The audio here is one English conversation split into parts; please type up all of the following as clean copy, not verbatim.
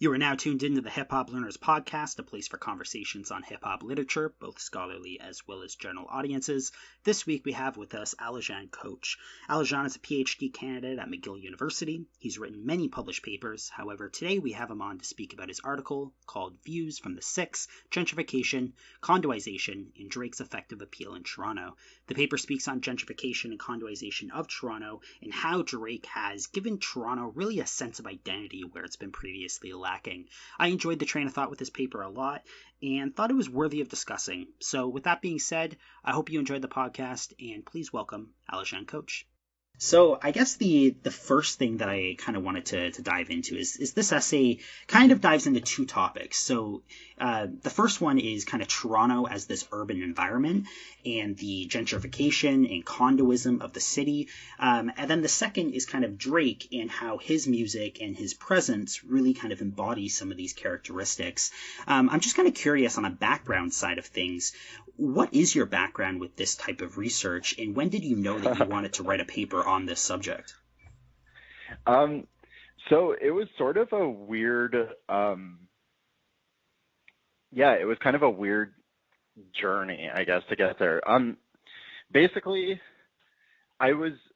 You are now tuned into the Hip Hop Learners Podcast, a place for conversations on hip hop literature, both scholarly as well as general audiences. This week we have with us Alican Koc. Alican is a PhD candidate at McGill University. He's written many published papers. However, today we have him on to speak about his article called Views from the Six, Gentrification, Condo-Ization, and Drake's Affective Appeal in Toronto. The paper speaks on gentrification and condo-ization of Toronto and how Drake has given Toronto really a sense of identity where it's been previously lacking. I enjoyed the train of thought with this paper a lot and thought it was worthy of discussing. So with that being said, I hope you enjoyed the podcast and please welcome Alican Koc. So I guess the first thing that I kind of wanted to dive into is this essay kind of dives into two topics. So the first one is kind of Toronto as this urban environment and the gentrification and condoism of the city. And then the second is kind of Drake and how his music and his presence really kind of embody some of these characteristics. I'm just kind of curious on a background side of things. What is your background with this type of research, and when did you know that you wanted to write a paper on this subject? So it was sort of a weird, it was kind of a weird journey, I guess, to get there. Basically,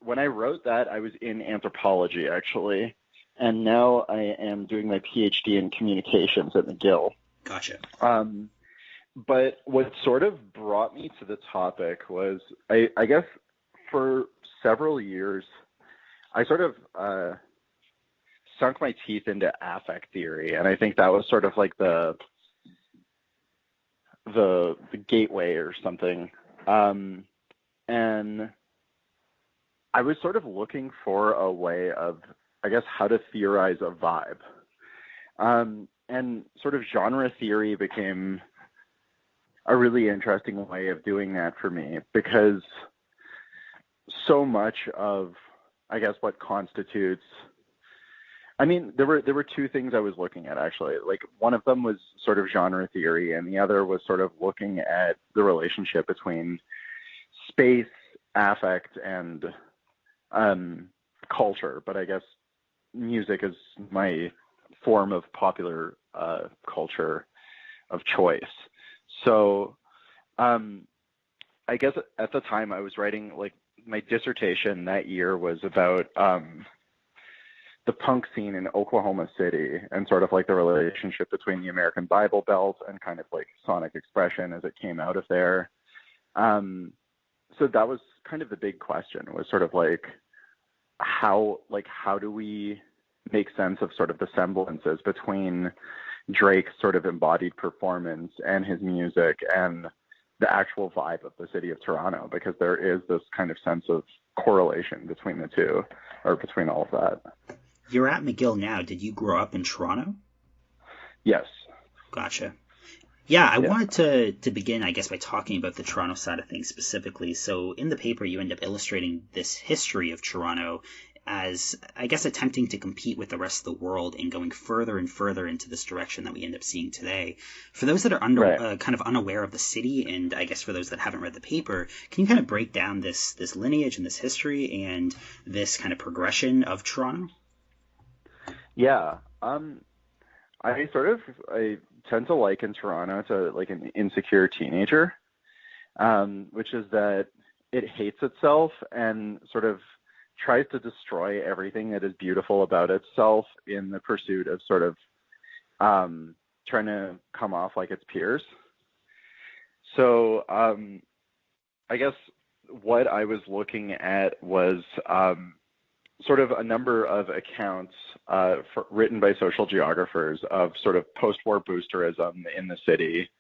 when I wrote that, I was in anthropology, actually, and now I am doing my PhD in communications at McGill. Gotcha. But what sort of brought me to the topic was, I guess, for several years, I sort of sunk my teeth into affect theory, and I think that was sort of like the gateway or something. And I was sort of looking for a way of, I guess, how to theorize a vibe. And sort of genre theory became a really interesting way of doing that for me, because so much of, I guess, what constitutes, I mean, there were two things I was looking at, actually. Like, one of them was sort of genre theory, and the other was sort of looking at the relationship between space, affect, and culture. But I guess music is my form of popular culture of choice. So I guess at the time I was writing, like, my dissertation that year was about the punk scene in Oklahoma City and sort of like the relationship between the American Bible Belt and kind of like sonic expression as it came out of there. So that was kind of the big question, was sort of like how do we make sense of sort of the semblances between Drake's sort of embodied performance and his music and the actual vibe of the city of Toronto, because there is this kind of sense of correlation between the two, or between all of that. You're at McGill now. Did you grow up in Toronto? Yes. Gotcha. Yeah, I wanted to begin, I guess, by talking about the Toronto side of things specifically. So in the paper, you end up illustrating this history of Toronto as, I guess, attempting to compete with the rest of the world and going further and further into this direction that we end up seeing today. For those that are kind of unaware of the city, and I guess for those that haven't read the paper, can you kind of break down this lineage and this history and this kind of progression of Toronto? Yeah. I tend to liken Toronto to like an insecure teenager, which is that it hates itself and sort of tries to destroy everything that is beautiful about itself in the pursuit of sort of trying to come off like its peers. So I guess what I was looking at was sort of a number of accounts written by social geographers of sort of post-war boosterism in the city,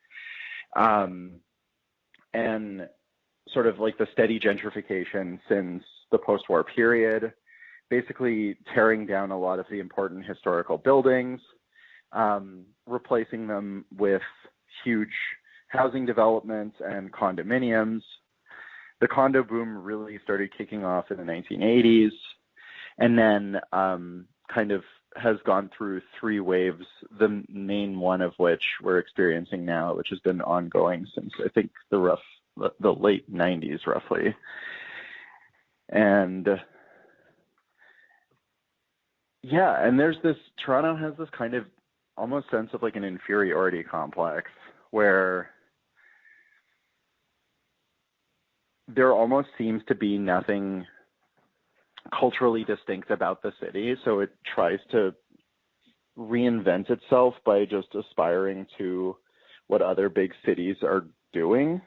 and sort of like the steady gentrification since the post-war period, basically tearing down a lot of the important historical buildings, replacing them with huge housing developments and condominiums. The condo boom really started kicking off in the 1980s, and then kind of has gone through three waves, the main one of which we're experiencing now, which has been ongoing since, I think, the late 90s, roughly. And yeah, and there's this, Toronto has this kind of almost sense of like an inferiority complex where there almost seems to be nothing culturally distinct about the city. So it tries to reinvent itself by just aspiring to what other big cities are doing.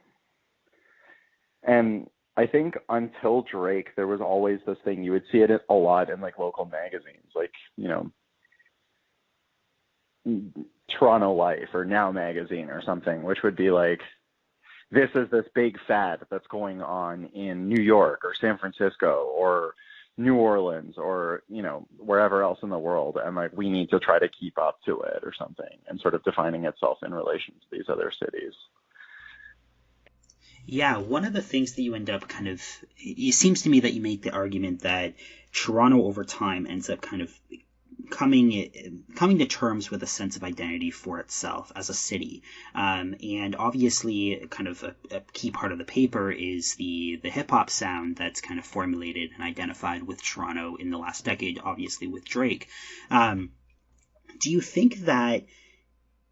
And I think until Drake, there was always this thing, you would see it a lot in like local magazines, like, you know, Toronto Life or Now Magazine or something, which would be like, this is this big fad that's going on in New York or San Francisco or New Orleans or, you know, wherever else in the world. And like, we need to try to keep up to it or something, and sort of defining itself in relation to these other cities. Yeah, one of the things that you end up kind of, it seems to me that you make the argument that Toronto over time ends up kind of coming to terms with a sense of identity for itself as a city. And obviously, kind of a key part of the paper is the hip hop sound that's kind of formulated and identified with Toronto in the last decade, obviously with Drake. Do you think that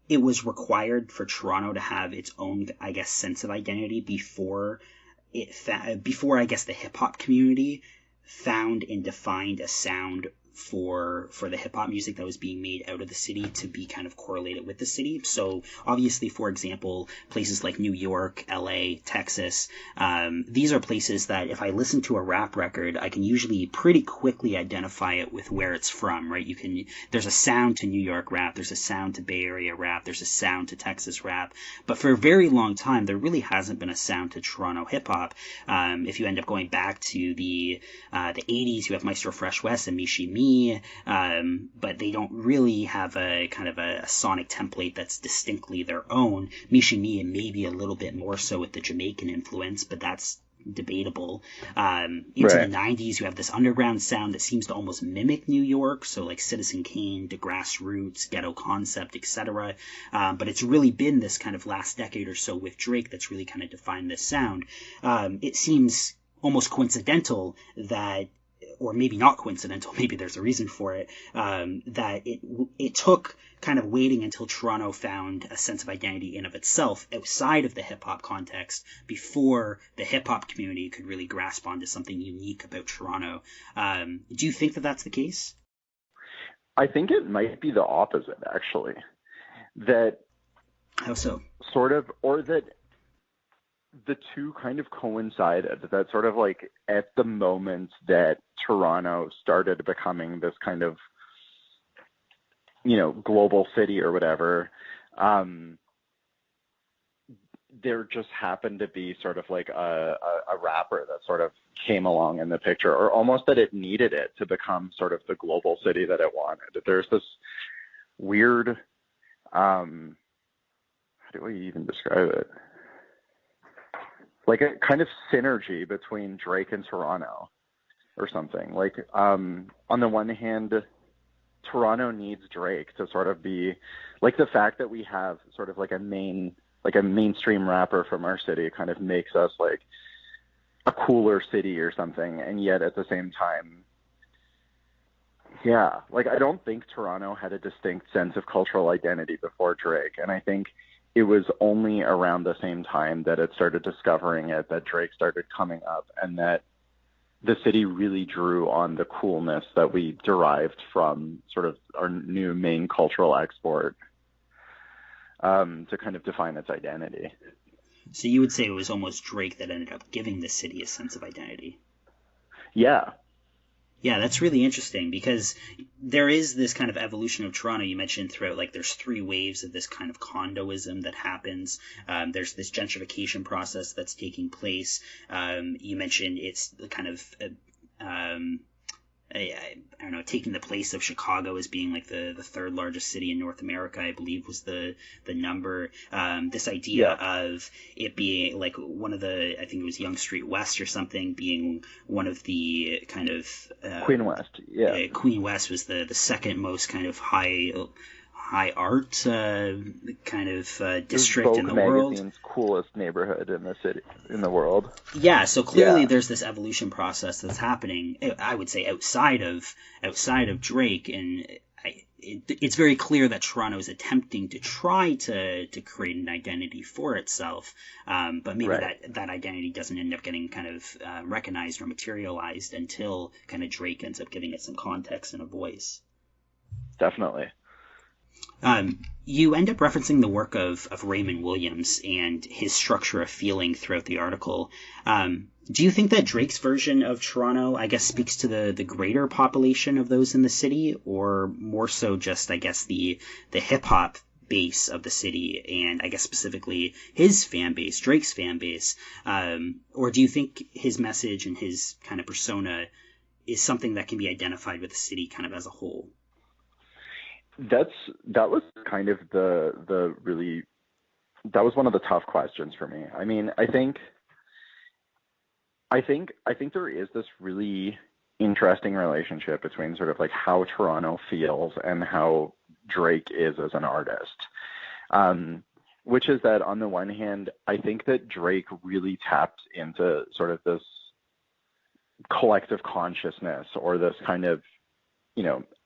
it was required for Toronto to have its own, I guess, sense of identity before I guess, the hip hop community found and defined a sound for the hip hop music that was being made out of the city to be kind of correlated with the city? So obviously, for example, places like New York, LA, Texas, these are places that if I listen to a rap record, I can usually pretty quickly identify it with where it's from, right? There's a sound to New York rap, there's a sound to Bay Area rap, there's a sound to Texas rap, but for a very long time, there really hasn't been a sound to Toronto hip hop. If you end up going back to the 80s, you have Maestro Fresh West and Mishi Me, but they don't really have a kind of a sonic template that's distinctly their own. Mishi Me maybe a little bit more so with the Jamaican influence, but that's debatable. Into the 90s, you have this underground sound that seems to almost mimic New York, so like Citizen Kane, The Grassroots, Ghetto Concept, etc. But it's really been this kind of last decade or so with Drake that's really kind of defined this sound. It seems almost coincidental that, or maybe not coincidental, maybe there's a reason for it, that it took kind of waiting until Toronto found a sense of identity in of itself outside of the hip-hop context before the hip-hop community could really grasp onto something unique about Toronto. Do you think that that's the case? I think it might be the opposite, actually. That How so? Sort of, or that the two kind of coincided, that sort of like at the moment that Toronto started becoming this kind of, you know, global city or whatever, there just happened to be sort of like a rapper that sort of came along in the picture, or almost that it needed it to become sort of the global city that it wanted. There's this weird, how do we even describe it? Like a kind of synergy between Drake and Toronto or something. Like, on the one hand, Toronto needs Drake to sort of be like, the fact that we have sort of like a mainstream rapper from our city kind of makes us like a cooler city or something. And yet at the same time, yeah, like I don't think Toronto had a distinct sense of cultural identity before Drake. And I think it was only around the same time that it started discovering it, that Drake started coming up, and that the city really drew on the coolness that we derived from sort of our new main cultural export, to kind of define its identity. So you would say it was almost Drake that ended up giving the city a sense of identity? Yeah. Yeah, that's really interesting, because there is this kind of evolution of Toronto. You mentioned throughout, like, there's three waves of this kind of condoism that happens. There's this gentrification process that's taking place. You mentioned it's the kind of, I don't know, taking the place of Chicago as being like the third largest city in North America, I believe was the number. This idea of it being like one of the, I think it was Yonge Street West or something, being one of the kind of Queen West. Yeah. Queen West was the second most kind of high art kind of district in the world. Magazine's coolest neighborhood in the city, in the world. Yeah, so clearly there's this evolution process that's happening, I would say, outside of Drake, and it's very clear that Toronto is attempting to try to create an identity for itself, but maybe Right. that identity doesn't end up getting kind of recognized or materialized until kind of Drake ends up giving it some context and a voice. Definitely. You end up referencing the work of Raymond Williams and his structure of feeling throughout the article. Do you think that Drake's version of Toronto, I guess, speaks to the greater population of those in the city, or more so just, I guess, the hip hop base of the city, and I guess specifically his fan base, Drake's fan base? Or do you think his message and his kind of persona is something that can be identified with the city kind of as a whole? That was kind of the really, that was one of the tough questions for me. I mean, I think there is this really interesting relationship between sort of like how Toronto feels and how Drake is as an artist. Which is that on the one hand, I think that Drake really tapped into sort of this collective consciousness, or this kind of,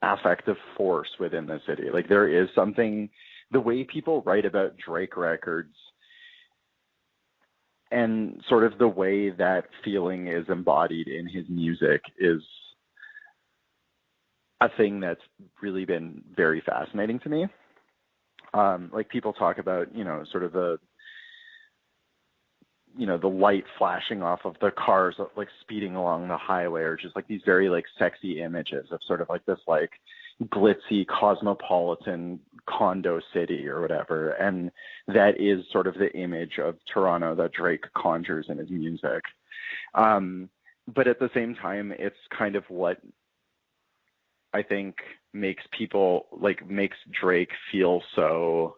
affective force within the city. Like, there is something, the way people write about Drake records and sort of the way that feeling is embodied in his music is a thing that's really been very fascinating to me. Like, people talk about, sort of the light flashing off of the cars, like speeding along the highway, or just like these very like sexy images of sort of like this like glitzy cosmopolitan condo city or whatever. And that is sort of the image of Toronto that Drake conjures in his music. But at the same time, it's kind of what I think makes Drake feel so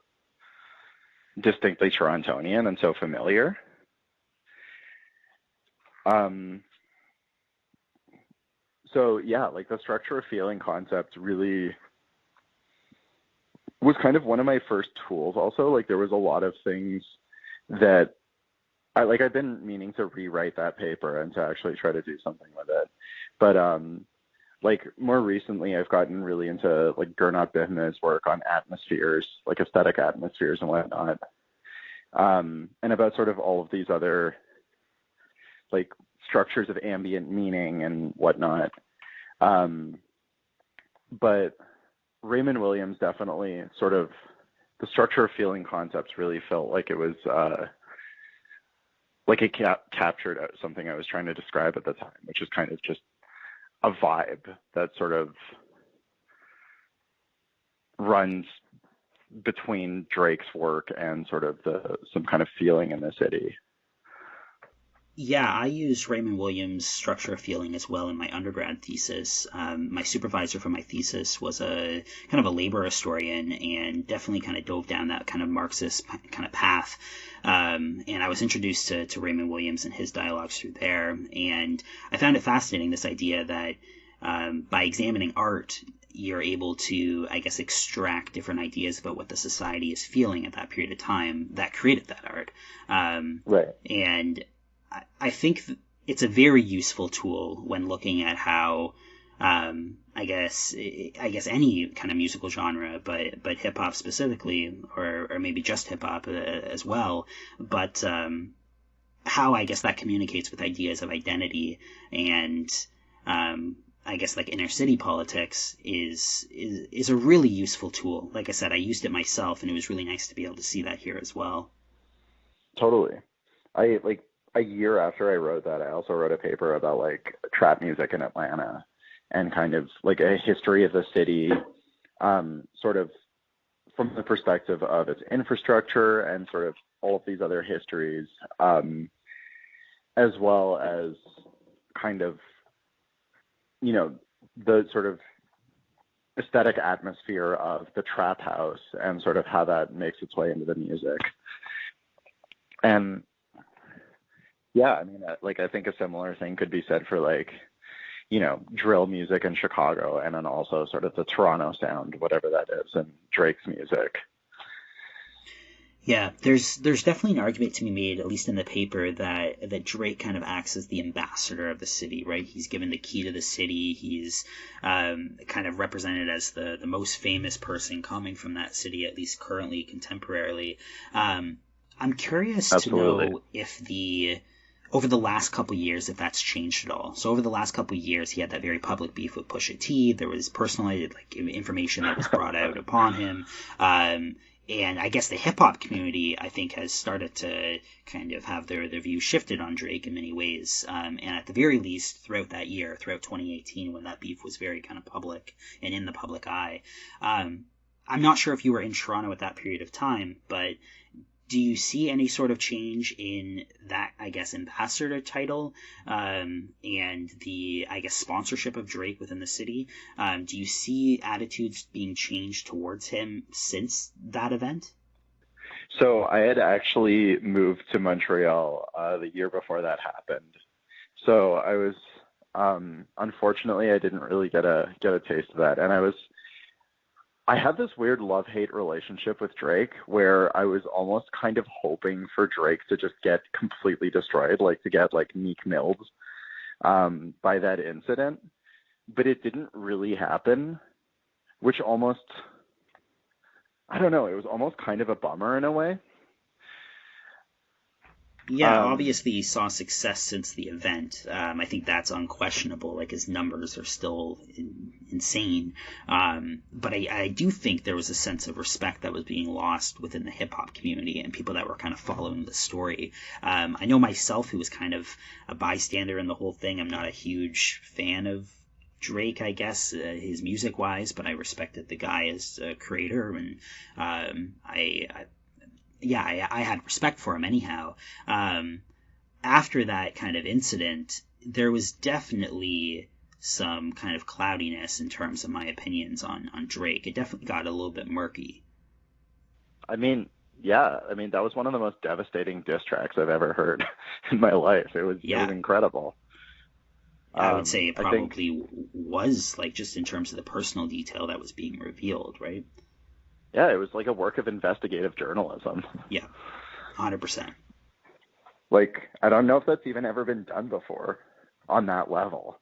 distinctly Torontonian and so familiar. So yeah, like the structure of feeling concept really was kind of one of my first tools. Also, like there was a lot of things that I've been meaning to rewrite that paper and to actually try to do something with it. But like more recently, I've gotten really into like Gernot Bihme's work on atmospheres, like aesthetic atmospheres and whatnot. And about sort of all of these other like structures of ambient meaning and whatnot. But Raymond Williams definitely sort of, the structure of feeling concepts really felt like it was, like it captured something I was trying to describe at the time, which is kind of just a vibe that sort of runs between Drake's work and sort of some kind of feeling in the city. Yeah, I used Raymond Williams' structure of feeling as well in my undergrad thesis. My supervisor for my thesis was a kind of a labor historian and definitely kind of dove down that kind of Marxist kind of path. And I was introduced to Raymond Williams and his dialogues through there. And I found it fascinating, this idea that by examining art, you're able to, I guess, extract different ideas about what the society is feeling at that period of time that created that art. Right. And I think it's a very useful tool when looking at how, I guess any kind of musical genre, but hip hop specifically, or maybe just hip hop as well. But how I guess that communicates with ideas of identity and, I guess like inner city politics is a really useful tool. Like I said, I used it myself, and it was really nice to be able to see that here as well. Totally. A year after I wrote that, I also wrote a paper about like trap music in Atlanta and kind of like a history of the city, sort of from the perspective of its infrastructure and sort of all of these other histories, as well as kind of, the sort of aesthetic atmosphere of the trap house and sort of how that makes its way into the music. And yeah, I mean, I think a similar thing could be said for drill music in Chicago, and then also sort of the Toronto sound, whatever that is, and Drake's music. Yeah, there's definitely an argument to be made, at least in the paper, that Drake kind of acts as the ambassador of the city, right? He's given the key to the city. He's kind of represented as the most famous person coming from that city, at least currently, contemporarily. I'm curious to Absolutely. know if over the last couple years, if that's changed at all. So over the last couple years, he had that very public beef with Pusha T. There was personalized information that was brought out upon him. And I guess the hip hop community, I think, has started to kind of have their view shifted on Drake in many ways. And at the very least, throughout that year, throughout 2018, when that beef was very kind of public and in the public eye, I'm not sure if you were in Toronto at that period of time, but do you see any sort of change in that, I guess, ambassador title and the, I guess, sponsorship of Drake within the city? Do you see attitudes being changed towards him since that event? So I had actually moved to Montreal the year before that happened. So I was, unfortunately, I didn't really get a taste of that, and I had this weird love-hate relationship with Drake where I was almost kind of hoping for Drake to just get completely destroyed, like to get like Meek Milled by that incident. But it didn't really happen, which almost, I don't know, it was almost kind of a bummer in a way. Yeah, obviously he saw success since the event. I think that's unquestionable. Like his numbers are still insane. But I do think there was a sense of respect that was being lost within the hip hop community and people that were kind of following the story. I know myself, who was kind of a bystander in the whole thing. I'm not a huge fan of Drake, I guess, his music wise, but I respected the guy as a creator, and I had respect for him anyhow. After that kind of incident, there was definitely some kind of cloudiness in terms of my opinions on Drake. It definitely got a little bit murky. I mean, yeah, I mean, that was one of the most devastating diss tracks I've ever heard in my life. It was incredible. I would say it probably was, like, just in terms of the personal detail that was being revealed, right? Yeah, it was like a work of investigative journalism. Yeah, 100%. Like, I don't know if that's even ever been done before on that level.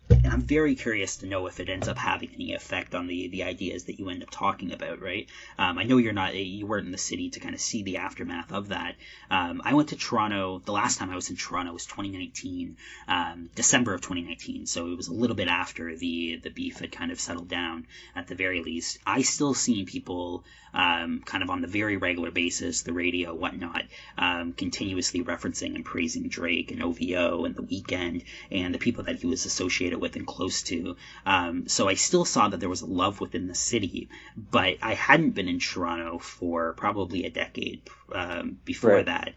And I'm very curious to know if it ends up having any effect on the ideas that you end up talking about, right? I know you weren't in the city to kind of see the aftermath of that. I went to Toronto, the last time I was in Toronto was 2019, December of 2019. So it was a little bit after the beef had kind of settled down at the very least. I still seen people kind of on the very regular basis, the radio, whatnot, continuously referencing and praising Drake and OVO and The Weeknd and the people that he was associated with and close to. So I still saw that there was a love within the city, but I hadn't been in Toronto for probably a decade before that.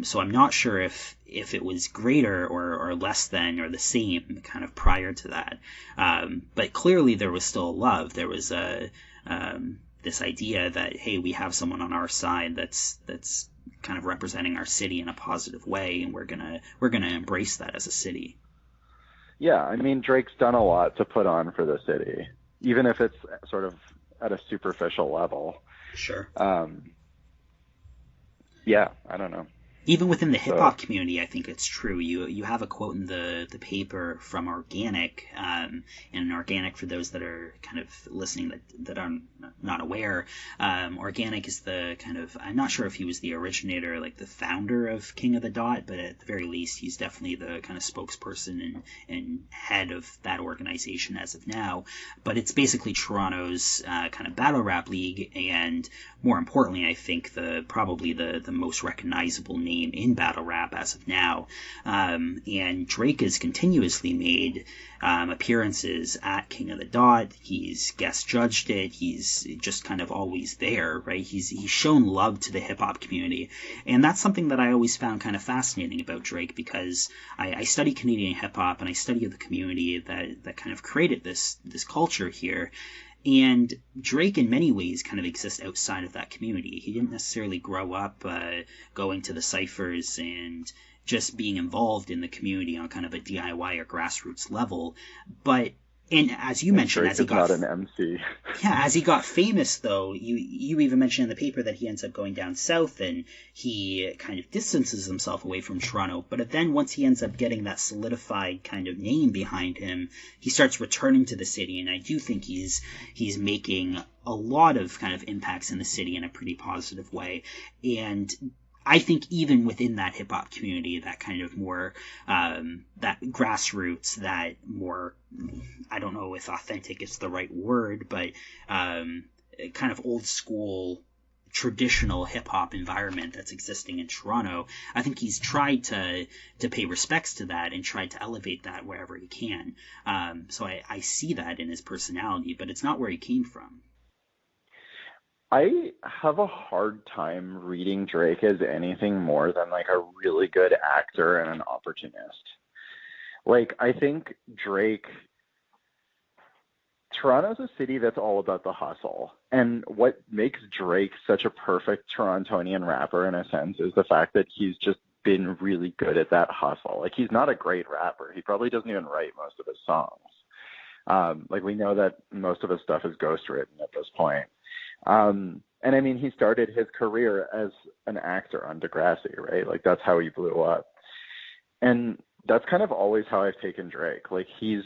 So I'm not sure if it was greater or less than or the same kind of prior to that. But clearly there was still love. There was this idea that, hey, we have someone on our side that's kind of representing our city in a positive way, and we're gonna embrace that as a city. Yeah, I mean, Drake's done a lot to put on for the city, even if it's sort of at a superficial level. Sure. Yeah, I don't know. Even within the hip hop community, I think it's true. You have a quote in the paper from Organic, and Organic, for those that are kind of listening that are not aware, Organic is the kind of, I'm not sure if he was the originator, like the founder of King of the Dot, but at the very least, he's definitely the kind of spokesperson and head of that organization as of now. But it's basically Toronto's kind of battle rap league, and more importantly, I think probably the most recognizable name in battle rap as of now. And Drake has continuously made appearances at King of the Dot. He's guest judged it. He's just kind of always there, right? He's shown love to the hip hop community. And that's something that I always found kind of fascinating about Drake, because I study Canadian hip hop and I study the community that kind of created this culture here. And Drake, in many ways, kind of exists outside of that community. He didn't necessarily grow up going to the ciphers and just being involved in the community on kind of a DIY or grassroots level. But And as you mentioned, Drake is not an MC. Yeah, as he got famous, though, you even mentioned in the paper that he ends up going down south and he kind of distances himself away from Toronto. But then once he ends up getting that solidified kind of name behind him, he starts returning to the city. And I do think he's making a lot of kind of impacts in the city in a pretty positive way. And I think even within that hip hop community, that kind of more, that grassroots, that more, I don't know if authentic is the right word, but kind of old school, traditional hip hop environment that's existing in Toronto, I think he's tried to pay respects to that and tried to elevate that wherever he can. So I see that in his personality, but it's not where he came from. I have a hard time reading Drake as anything more than like a really good actor and an opportunist. Like, I think Toronto's a city that's all about the hustle. And what makes Drake such a perfect Torontonian rapper in a sense is the fact that he's just been really good at that hustle. Like, he's not a great rapper. He probably doesn't even write most of his songs. Like, we know that most of his stuff is ghostwritten at this point. And I mean, he started his career as an actor on Degrassi, right? Like, that's how he blew up. And that's kind of always how I've taken Drake. Like, he's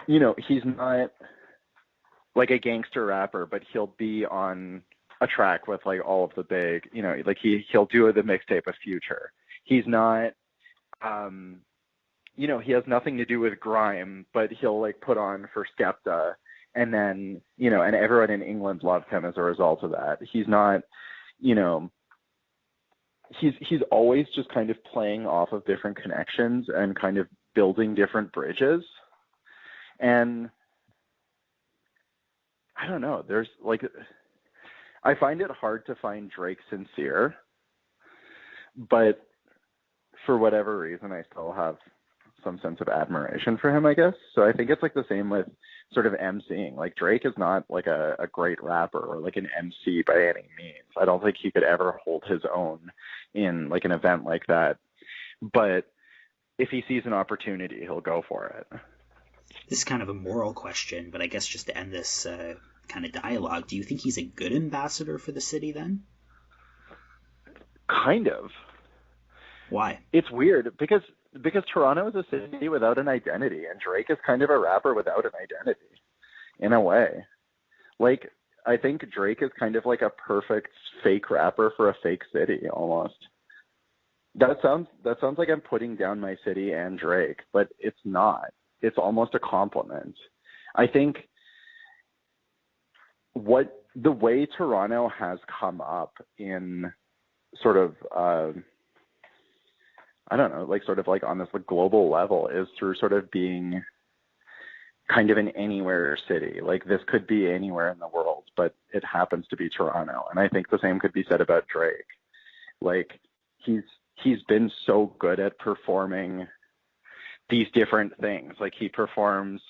not like a gangster rapper, but he'll be on a track with like all of the big, like he'll do the mixtape of Future. He's not, he has nothing to do with grime, but he'll like put on for Skepta. And then, and everyone in England loved him as a result of that. He's not, he's always just kind of playing off of different connections and kind of building different bridges. And I don't know, there's like, I find it hard to find Drake sincere, but for whatever reason, I still have some sense of admiration for him, I guess. So I think it's like the same with sort of MCing. Like, Drake is not like a great rapper or like an MC by any means. I don't think he could ever hold his own in like an event like that. But if he sees an opportunity, he'll go for it. This is kind of a moral question, but I guess just to end this kind of dialogue, do you think he's a good ambassador for the city then? Kind of. Why? It's weird because Toronto is a city without an identity, and Drake is kind of a rapper without an identity, in a way. Like, I think Drake is kind of like a perfect fake rapper for a fake city, almost. That sounds like I'm putting down my city and Drake, but it's not. It's almost a compliment. I think the way Toronto has come up in sort of, I don't know, like sort of like on this like global level is through sort of being kind of an anywhere city. Like, this could be anywhere in the world, but it happens to be Toronto. And I think the same could be said about Drake. Like, he's been so good at performing these different things. Like, he performs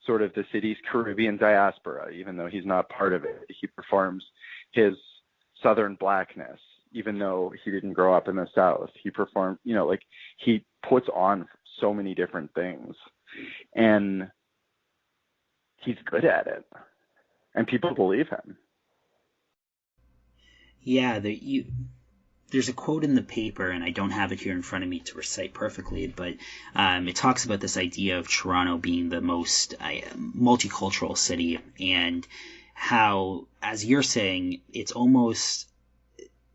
sort of the city's Caribbean diaspora, even though he's not part of it. He performs his Southern blackness, even though he didn't grow up in the South. He performed, like, he puts on so many different things, and he's good at it, and people believe him. Yeah, there's a quote in the paper, and I don't have it here in front of me to recite perfectly, but it talks about this idea of Toronto being the most multicultural city, and how, as you're saying, it's almost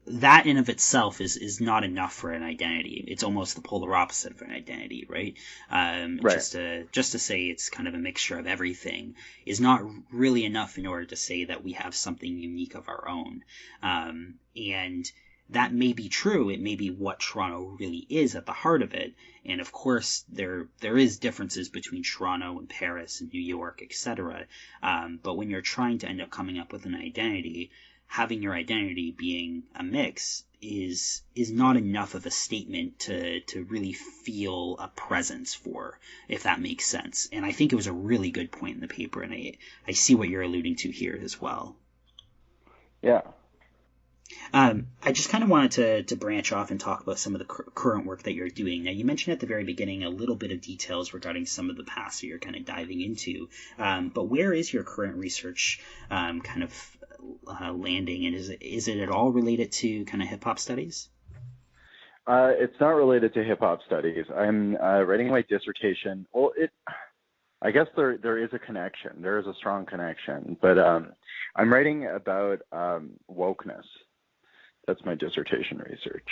that in of itself is not enough for an identity. It's almost the polar opposite of an identity, right? Right. Just to say it's kind of a mixture of everything is not really enough in order to say that we have something unique of our own. And that may be true. It may be what Toronto really is at the heart of it. And of course, there is differences between Toronto and Paris and New York, etc. But when you're trying to end up coming up with an identity, having your identity being a mix is not enough of a statement to really feel a presence for, if that makes sense. And I think it was a really good point in the paper, and I see what you're alluding to here as well. Yeah. I just kind of wanted to branch off and talk about some of the current work that you're doing. Now, you mentioned at the very beginning a little bit of details regarding some of the past that you're kind of diving into. But where is your current research kind of landing, and is it at all related to kind of hip hop studies? It's not related to hip hop studies. I'm writing my dissertation. Well, I guess there is a connection. There is a strong connection, but I'm writing about wokeness. That's my dissertation research.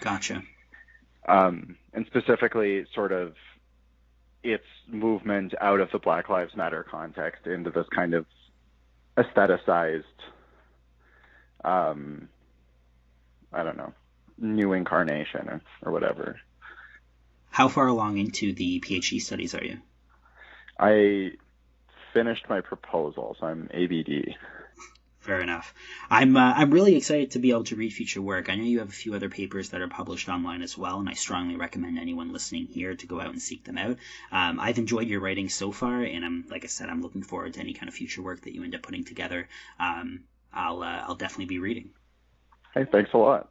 Gotcha. And specifically, sort of its movement out of the Black Lives Matter context into this kind of aestheticized, I don't know, new incarnation or whatever. How far along into the PhD studies are you? I finished my proposal, so I'm ABD. Fair enough. I'm really excited to be able to read future work. I know you have a few other papers that are published online as well, and I strongly recommend anyone listening here to go out and seek them out. I've enjoyed your writing so far, and like I said, I'm looking forward to any kind of future work that you end up putting together. I'll definitely be reading. Hey, thanks a lot.